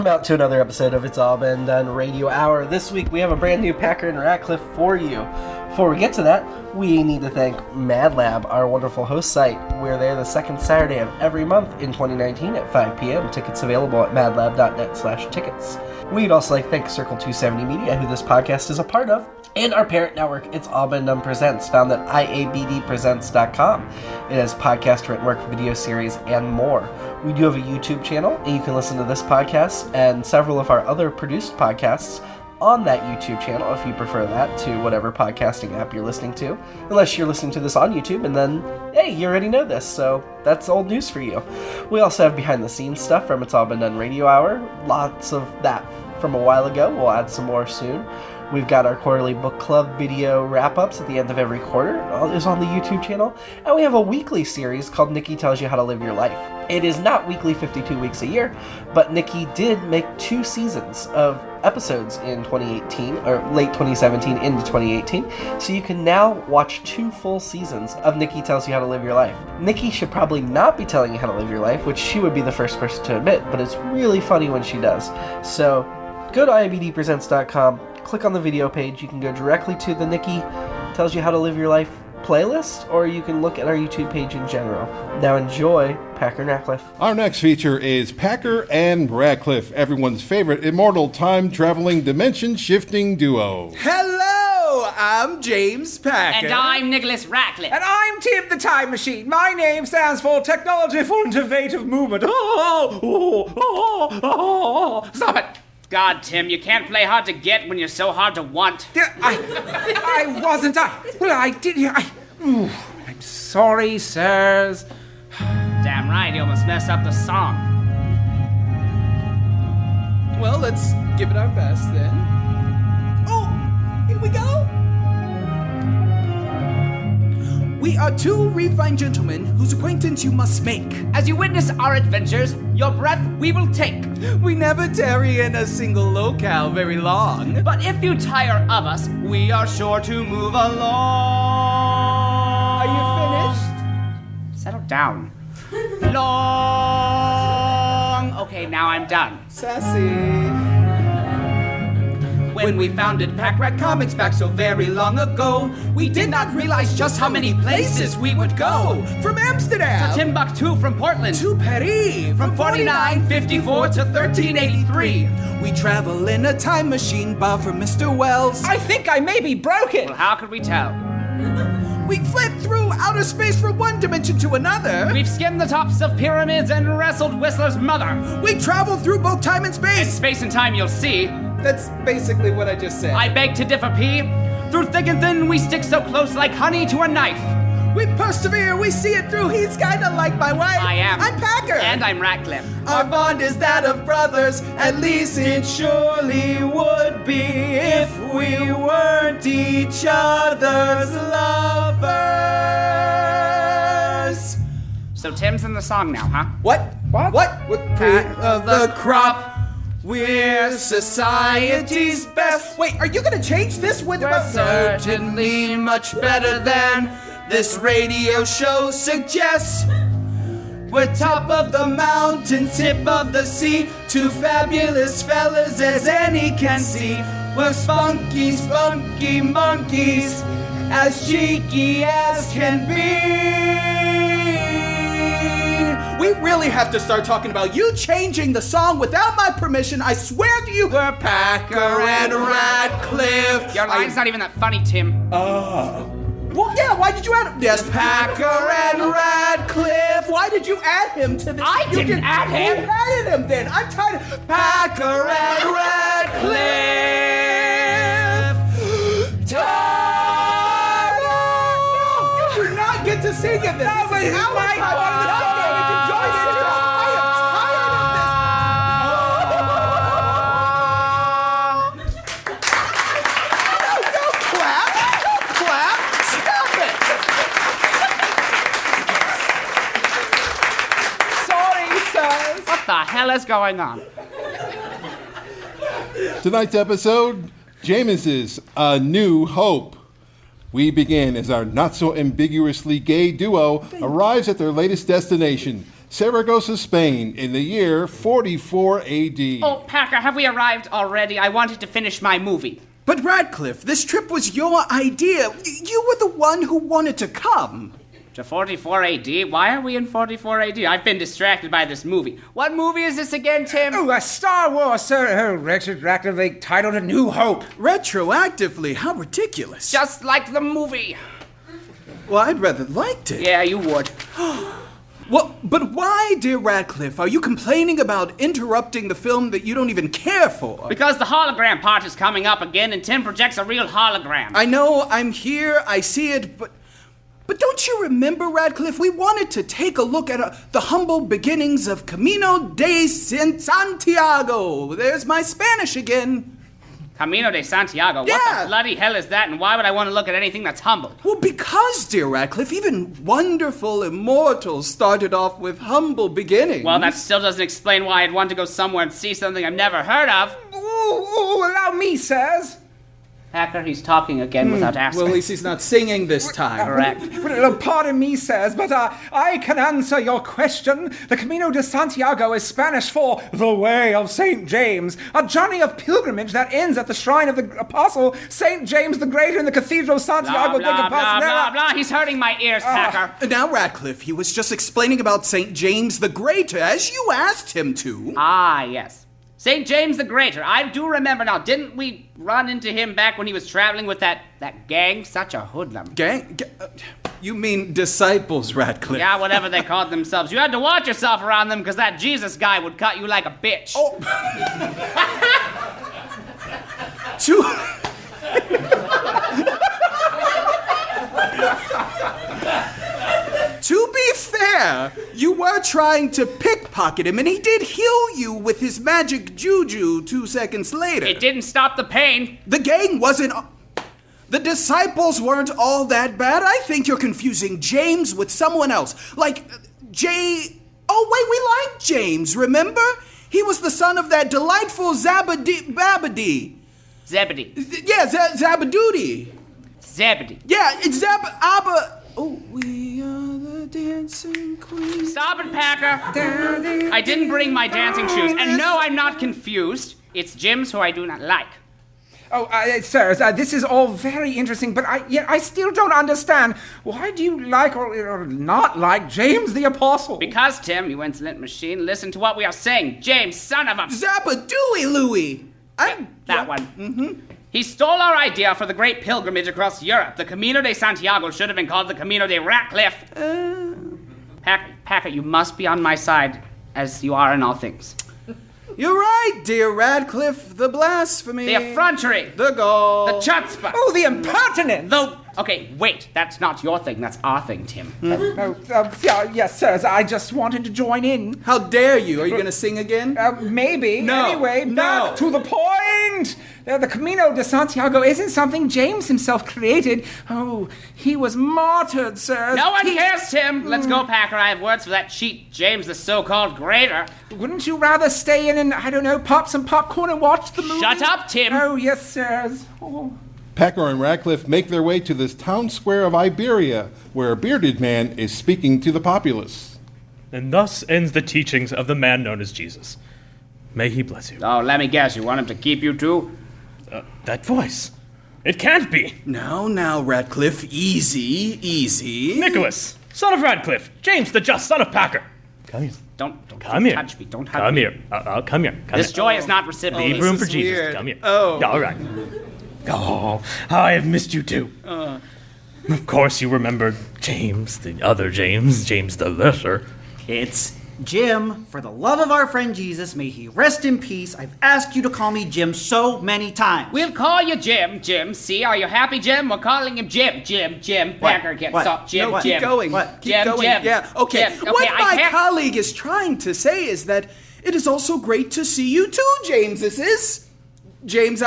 out to another episode of It's All Been Done Radio Hour. This week we have a brand new Packer and Ratcliff for you. Before we get to that, we need to thank MadLab, our wonderful host site. We're there the second Saturday of every month in 2019 at 5 p.m. Tickets available at madlab.net/tickets. We'd also like to thank Circle 270 Media, who this podcast is a part of, and our parent network, It's All Been Done Presents, found at IABDpresents.com. It has podcast, written work, video series, and more. We do have a YouTube channel, and you can listen to this podcast and several of our other produced podcasts on that YouTube channel, if you prefer that to whatever podcasting app you're listening to. Unless you're listening to this on YouTube, and then, hey, you already know this, so that's old news for you. We also have behind-the-scenes stuff from It's All Been Done Radio Hour. Lots of that from a while ago. We'll add some more soon. We've got our quarterly book club video wrap-ups at the end of every quarter. It is on the YouTube channel. And we have a weekly series called Nikki Tells You How to Live Your Life. It is not weekly 52 weeks a year, but Nikki did make 2 seasons of episodes in 2018, or late 2017 into 2018, so you can now watch 2 full seasons of Nikki Tells You How to Live Your Life. Nikki should probably not be telling you how to live your life, which she would be the first person to admit, but it's really funny when she does. So go to IABDpresents.com, click on the video page. You can go directly to the Nikki Tells You How to Live Your Life playlist, or you can look at our YouTube page in general. Now enjoy Packer and Ratcliff. Our next feature is Packer and Ratcliff, everyone's favorite immortal time-traveling, dimension-shifting duo. Hello, I'm James Packer. And I'm Nicholas Ratcliff. And I'm Tim the Time Machine. My name stands for Technology for Innovative Movement. Stop it. God, Tim, you can't play hard to get when you're so hard to want. I wasn't. Well, I did. I'm sorry, sirs. Damn right, you almost messed up the song. Well, let's give it our best then. Oh, here we go. We are 2 refined gentlemen whose acquaintance you must make. As you witness our adventures, your breath we will take. We never tarry in a single locale very long. But if you tire of us, we are sure to move along. Are you finished? Settle down. Long. Okay, now I'm done. Sassy. When we founded Pack Rat Comics back so very long ago, we did not realize just how many places we would go. From Amsterdam To Timbuktu, from Portland to Paris, from 4954 to 1383. We travel in a time machine bound from Mr. Wells. I think I may be broken. Well, how could we tell? We flip through outer space from one dimension to another. We've skimmed the tops of pyramids and wrestled Whistler's mother. We travel through both time and In space. space and time, you'll see. That's basically what I just said. I beg to differ, P. Through thick and thin, we stick so close like honey to a knife. We persevere, we see it through. He's kinda like my wife. I am. I'm Packer. And I'm Ratcliff. Our bond is that of brothers. At least it surely would be if we weren't each other's lovers. So Tim's in the song now, huh? What? Cream of the crop. We're society's best. Wait, are you gonna change this with We're certainly much better than this radio show suggests. We're top of the mountain, tip of the sea, 2 fabulous fellas as any can see. We're spunky monkeys, as cheeky as can be. We really have to start talking about you changing the song without my permission. I swear to you. We're Packer and Ratcliff. Your line's not even that funny, Tim. Well, yeah, why did you add him? Yes, Packer and Ratcliff. Why did you add him to this? I didn't add him. Who added him then? I'm tired of Packer and Ratcliff. No, you do not get to sing in this. This is our part of the song. Enjoy it. I am tired of this. No, don't clap. Don't clap. Stop it. Sorry, sirs. What the hell is going on? Tonight's episode, Seamus' A New Hope. We begin as our not-so-ambiguously gay duo arrives at their latest destination, Saragossa, Spain, in the year 44 AD. Oh, Packer, have we arrived already? I wanted to finish my movie. But Ratcliff, this trip was your idea. You were the one who wanted to come. To 44 AD? Why are we in 44 AD? I've been distracted by this movie. What movie is this again, Tim? Oh, a Star Wars, sir. Retroactively titled A New Hope. Retroactively? How ridiculous. Just like the movie. Well, I'd rather liked it. Yeah, you would. Well, but why, dear Ratcliff, are you complaining about interrupting the film that you don't even care for? Because the hologram part is coming up again, and Tim projects a real hologram. I know, I'm here, I see it, but don't you remember, Ratcliff, we wanted to take a look at the humble beginnings of Camino de Santiago. There's my Spanish again. Camino de Santiago? Yeah. What the bloody hell is that, and why would I want to look at anything that's humble? Well, because, dear Ratcliff, even wonderful immortals started off with humble beginnings. Well, that still doesn't explain why I'd want to go somewhere and see something I've never heard of. Ooh, allow me, sirs. Packer, he's talking again without asking. Well, at least he's not singing this time. Correct. Pardon me, sirs, but I can answer your question. The Camino de Santiago is Spanish for the Way of St. James, a journey of pilgrimage that ends at the shrine of the Apostle St. James the Greater in the Cathedral of Santiago de blah, Compostela. blah. He's hurting my ears, Packer. Now, Ratcliff, he was just explaining about St. James the Greater, as you asked him to. Ah, yes. St. James the Greater. I do remember now. Didn't we run into him back when he was traveling with that gang? Such a hoodlum. You mean disciples, Ratcliff? Yeah, whatever they called themselves. You had to watch yourself around them because that Jesus guy would cut you like a bitch. Oh. To be fair, you were trying to pickpocket him, and he did heal you with his magic juju 2 seconds later. It didn't stop the pain. The gang wasn't... The disciples weren't all that bad. I think you're confusing James with someone else. Like, Oh, wait, we like James, remember? He was the son of that delightful Zebedee. Yeah, Zabadoody. Zebedee. Yeah, it's Abba... Oh, we are the dancing queens. Stop it, Packer. I didn't bring my dancing shoes. And no, I'm not confused. It's Jim's who I do not like. Oh, sirs, this is all very interesting, but I still don't understand. Why do you like or not like James the Apostle? Because, Tim, you insolent machine, listen to what we are saying. James, son of a... Zabadooey Louie. That one. Mm-hmm. He stole our idea for the great pilgrimage across Europe. The Camino de Santiago should have been called the Camino de Ratcliff. Packer, you must be on my side, as you are in all things. You're right, dear Ratcliff. The blasphemy. The effrontery. The gall. The chutzpah. Oh, the impertinence. Okay, wait. That's not your thing. That's our thing, Tim. Yes, sirs. I just wanted to join in. How dare you? Are you going to sing again? Maybe. No. Anyway, back to the point. The Camino de Santiago isn't something James himself created. Oh, he was martyred, sirs. No one cares, Tim. Let's go, Packer. I have words for that cheat James, the so-called Greater. Wouldn't you rather stay in and, I don't know, pop some popcorn and watch the movie? Shut up, Tim. Oh, yes, sirs. Oh. Packer and Ratcliff make their way to this town square of Iberia, where a bearded man is speaking to the populace. And thus ends the teachings of the man known as Jesus. May he bless you. Oh, let me guess. You want him to keep you too? That voice. It can't be. Now, Ratcliff. Easy. Nicholas, son of Ratcliff. James the just, son of Packer. Come here. Don't touch me. Don't hug come me. Here. Come here. This joy is not reciprocal. Leave room for is Jesus. weird. Come here. Oh. All right. Oh, how I have missed you too. Of course you remember James, the other James the Lesser. It's Jim. For the love of our friend Jesus, may he rest in peace. I've asked you to call me Jim so many times. We'll call you Jim. See, are you happy, Jim? We're calling him Jim. Packer gets up. Jim. Keep going. What? Keep going. Yeah, okay. Jim. What my colleague is trying to say is that it is also great to see you too, James. This is James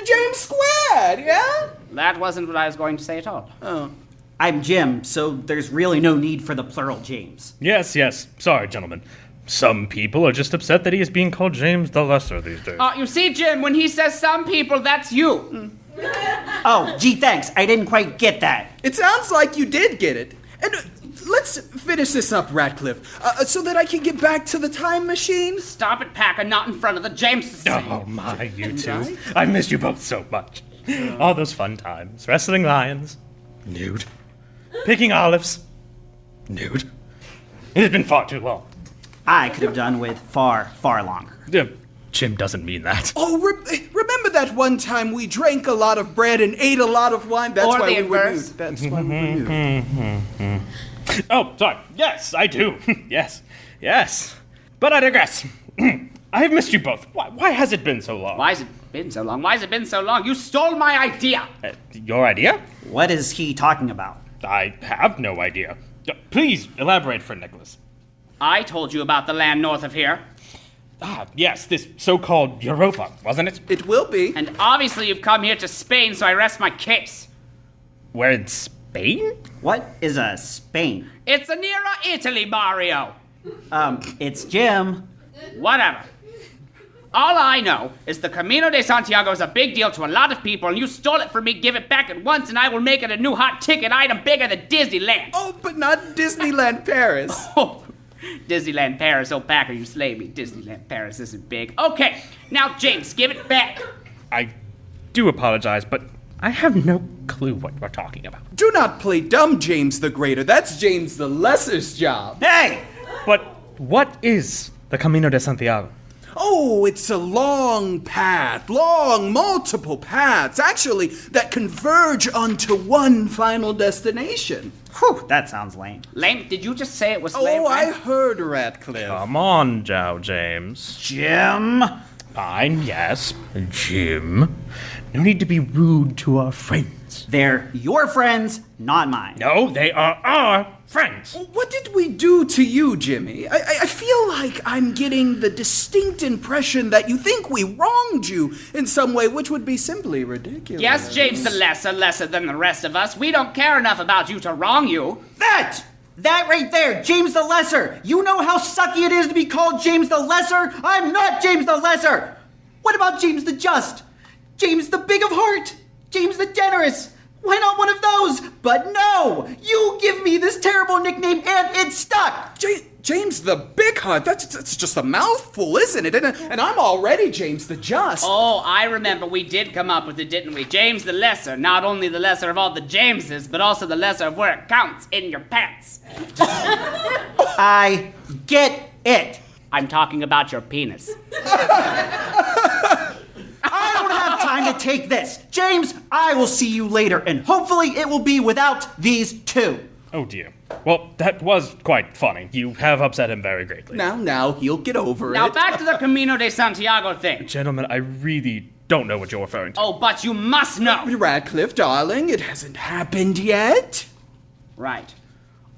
James squared, yeah? That wasn't what I was going to say at all. Oh. I'm Jim, so there's really no need for the plural James. Yes. Sorry, gentlemen. Some people are just upset that he is being called James the Lesser these days. You see, Jim, when he says some people, that's you. Oh, gee, thanks. I didn't quite get that. It sounds like you did get it. And let's finish this up, Ratcliff, so that I can get back to the time machine. Stop it, Packer, not in front of the Jameses. Oh my, you two. I've missed you both so much. All those fun times. Wrestling lions. Nude. Picking olives. Nude. It has been far too long. I could have done with far, far longer. Jim doesn't mean that. Oh, remember that one time we drank a lot of bread and ate a lot of wine? That's Or why the we were inverse. nude. That's why we were nude. Oh, sorry. Yes, I do. Yes. But I digress. I have missed you both. Why has it been so long? Why has it been so long? Why has it been so long? You stole my idea! Your idea? What is he talking about? I have no idea. Please elaborate for Nicholas. I told you about the land north of here. Yes, this so-called Europa, wasn't it? It will be. And obviously you've come here to Spain, so I rest my case. We're in Spain? What is a Spain? It's a nearer Italy, Mario. It's Jim. Whatever. All I know is the Camino de Santiago is a big deal to a lot of people, and you stole it from me. Give it back at once, and I will make it a new hot ticket item bigger than Disneyland. Oh, but not Disneyland Paris. Oh, Disneyland Paris. Oh, Packer, you slay me. Disneyland Paris isn't big. Okay, now, James, give it back. I do apologize, but I have no clue what we're talking about. Do not play dumb, James the Greater. That's James the Lesser's job. Hey! But what is the Camino de Santiago? Oh, it's a long path, multiple paths, actually, that converge onto one final destination. Whew, that sounds lame. Lame? Did you just say it was lame? Oh, I heard, Ratcliff. Come on, Jow James. Jim? Fine, yes. Jim. No need to be rude to our friends. They're your friends, not mine. No, they are our friends. What did we do to you, Jimmy? I feel like I'm getting the distinct impression that you think we wronged you in some way, which would be simply ridiculous. Yes, James the lesser than the rest of us. We don't care enough about you to wrong you. That right there, James the Lesser. You know how sucky it is to be called James the Lesser? I'm not James the Lesser. What about James the Just? James the Big of Heart? James the Generous? Why not one of those? But no! You give me this terrible nickname and it's stuck! James the Big Heart? That's just a mouthful, isn't it? And I'm already James the Just. Oh, I remember we did come up with it, didn't we? James the Lesser. Not only the lesser of all the Jameses, but also the lesser of where it counts, in your pants. I get it. I'm talking about your penis. I don't have time to take this. James, I will see you later, and hopefully it will be without these two. Oh dear. Well, that was quite funny. You have upset him very greatly. Now, he'll get over Now it. back to the Camino de Santiago thing. Gentlemen, I really don't know what you're referring to. Oh, but you must know. Ratcliff, darling, it hasn't happened yet. Right.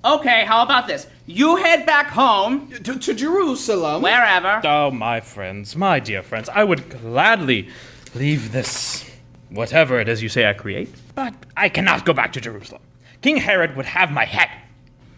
Okay, how about this? You head back home. To Jerusalem. Wherever. Oh, my friends, my dear friends, I would gladly leave this, whatever it is you say I create, but I cannot go back to Jerusalem. King Herod would have my head.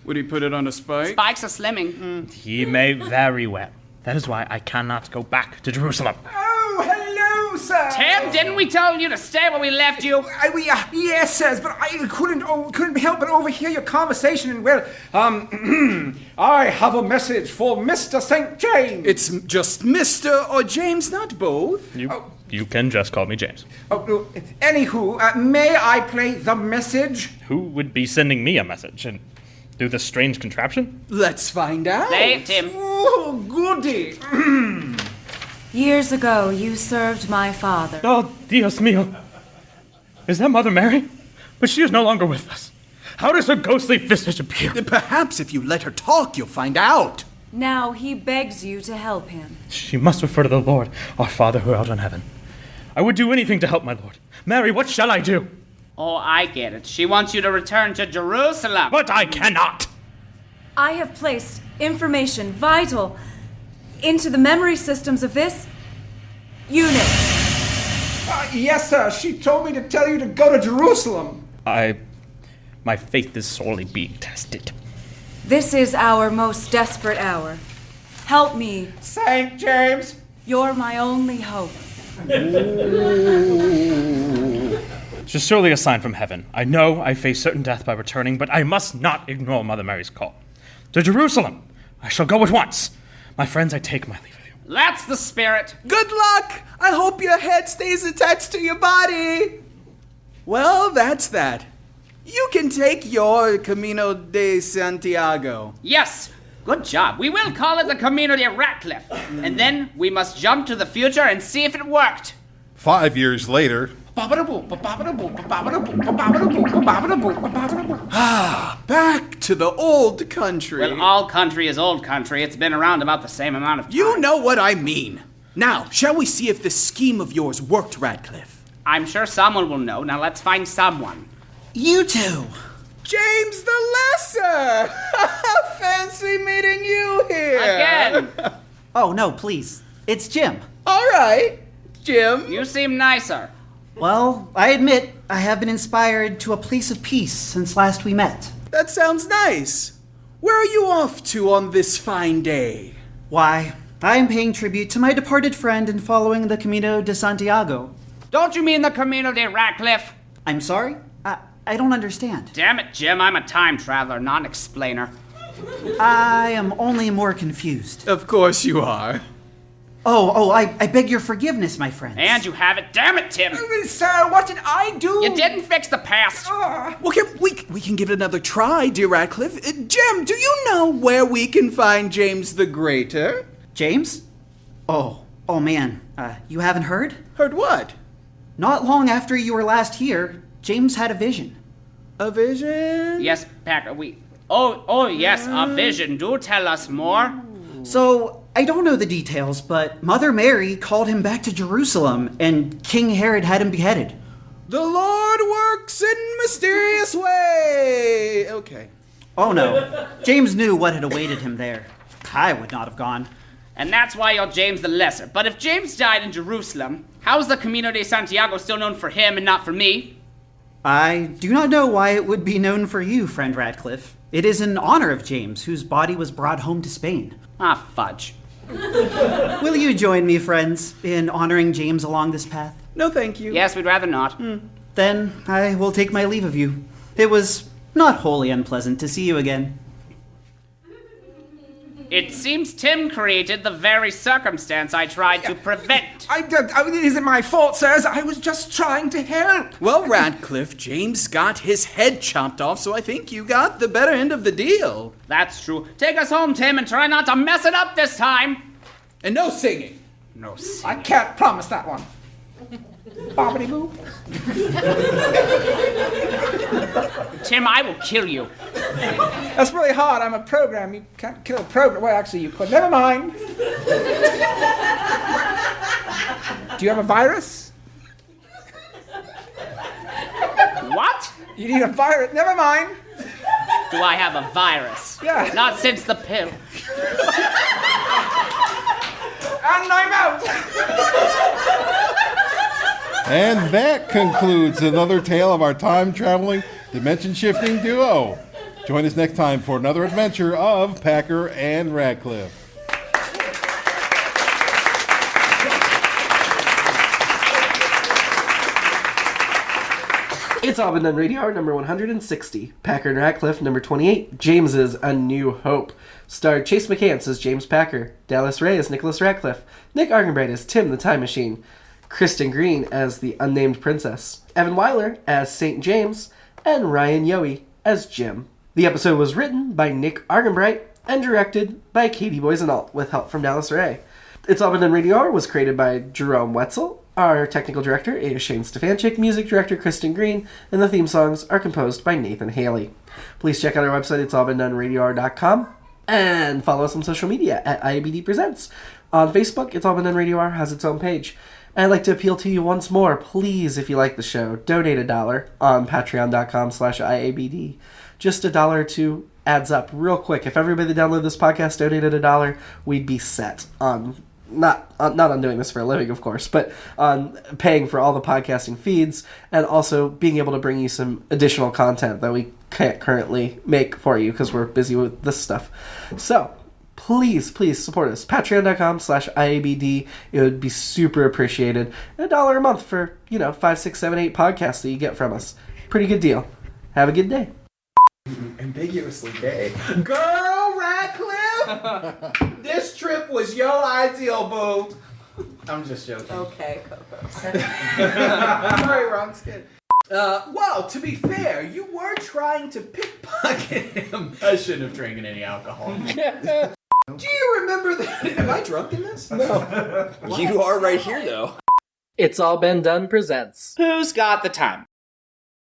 Would he put it on a spike? Spikes are slimming. He may very well. That is why I cannot go back to Jerusalem. Oh, hello, sir. Tim, didn't we tell you to stay where we left you? Yes, sirs, but I couldn't help but overhear your conversation, and well, I have a message for Mr. St. James. It's just Mr. or James, not both. You can just call me James. Anywho, may I play the message? Who would be sending me a message and do this strange contraption? Let's find out. Say it, Tim. Oh, goody. Years ago, you served my father. Oh, Dios mío. Is that Mother Mary? But she is no longer with us. How does her ghostly visage appear? Perhaps if you let her talk, you'll find out. Now he begs you to help him. She must refer to the Lord, our Father who art in heaven. I would do anything to help my Lord. Mary, what shall I do? Oh, I get it. She wants you to return to Jerusalem. But I cannot. I have placed information vital into the memory systems of this unit. Yes, sir. She told me to tell you to go to Jerusalem. My faith is sorely being tested. This is our most desperate hour. Help me. St. James. You're my only hope. It's just surely a sign from heaven. I know I face certain death by returning, but I must not ignore Mother Mary's call. To Jerusalem! I shall go at once. My friends, I take my leave of you. That's the spirit. Good luck! I hope your head stays attached to your body! Well, that's that. You can take your Camino de Santiago. Yes, good job. We will call it the Camino de Ratcliff. And then we must jump to the future and see if it worked. 5 years later, Back to the old country. Well, all country is old country. It's been around about the same amount of time. You know what I mean. Now, shall we see if this scheme of yours worked, Ratcliff? I'm sure someone will know. Now let's find someone. You two. James the Lesser! Fancy meeting you here. Again. Oh, no, please. It's Jim. All right, Jim. You seem nicer. Well, I admit I have been inspired to a place of peace since last we met. That sounds nice. Where are you off to on this fine day? Why, I am paying tribute to my departed friend and following the Camino de Santiago. Don't you mean the Camino de Ratcliff? I'm sorry? I don't understand. Damn it, Jim. I'm a time traveler, not an explainer. I am only more confused. Of course you are. I beg your forgiveness, my friend. And you have it. Damn it, Tim. Sir, what did I do? You didn't fix the past. Well, we can give it another try, dear Ratcliff. Jim, do you know where we can find James the Greater? James? Oh man. You haven't heard? Heard what? Not long after you were last here, James had a vision. A vision? Yes, Packer, yes, a vision. Do tell us more. So, I don't know the details, but Mother Mary called him back to Jerusalem, and King Herod had him beheaded. The Lord works in mysterious way. Okay. Oh no, James knew what had awaited him there. I would not have gone. And that's why you're James the Lesser. But if James died in Jerusalem, how is the Camino de Santiago still known for him and not for me? I do not know why it would be known for you, friend Ratcliff. It is in honor of James, whose body was brought home to Spain. Ah, fudge. Will you join me, friends, in honoring James along this path? No, thank you. Yes, we'd rather not. Then I will take my leave of you. It was not wholly unpleasant to see you again. It seems Tim created the very circumstance I tried to prevent. It isn't my fault, sirs. I was just trying to help. Well, Ratcliff, James got his head chopped off, so I think you got the better end of the deal. That's true. Take us home, Tim, and try not to mess it up this time. And no singing. No singing. I can't promise that one. Bobbity boo. Tim, I will kill you. That's really hard. I'm a program. You can't kill a program. Well, actually, you could. Never mind. Do you have a virus? What? You need a virus. Never mind. Do I have a virus? Yeah. Not since the pill. And I'm out. and that concludes another tale of our time-traveling, dimension-shifting duo. Join us next time for another adventure of Packer and Ratcliff. It's all been done. Radio Hour number 160. Packer and Ratcliff number 28. James's A New Hope. Starred Chase McCants as James Packer, Dallas Ray as Nicholas Ratcliff, Nick Arganbright as Tim the Time Machine, Kristin Green as the Unnamed Princess, Evan Weiler as St. James, and Ryan Yohe as Jim. The episode was written by Nick Arganbright and directed by Katie Boissoneault with help from Dallas Ray. It's All Been Done Radio Hour was created by Jerome Wetzel. Our technical director is Shane Stefanchik, music director Kristin Green, and the theme songs are composed by Nathan Haley. Please check out our website, itsallbeendoneradio.com, and follow us on social media at IABD Presents. On Facebook, It's All Been Done Radio Hour has its own page. And I'd like to appeal to you once more, please, if you like the show, donate $1 on patreon.com/IABD. Just $1 or $2 adds up real quick. If everybody that downloaded this podcast donated $1, we'd be set on not on doing this for a living, of course, but on paying for all the podcasting feeds and also being able to bring you some additional content that we can't currently make for you because we're busy with this stuff. So please support us. Patreon.com/IABD. It would be super appreciated. $1 a month for, 5, 6, 7, 8 podcasts that you get from us. Pretty good deal. Have a good day. Ambiguously gay. Girl, Ratcliff! This trip was your ideal, boo. I'm just joking. Okay, Coco. Sorry, wrong skin. Well, to be fair, you were trying to pickpocket him. I shouldn't have drank any alcohol. Do you remember that? Am I drunk in this? No. You are right here, though. It's All Been Done presents. Who's got the time?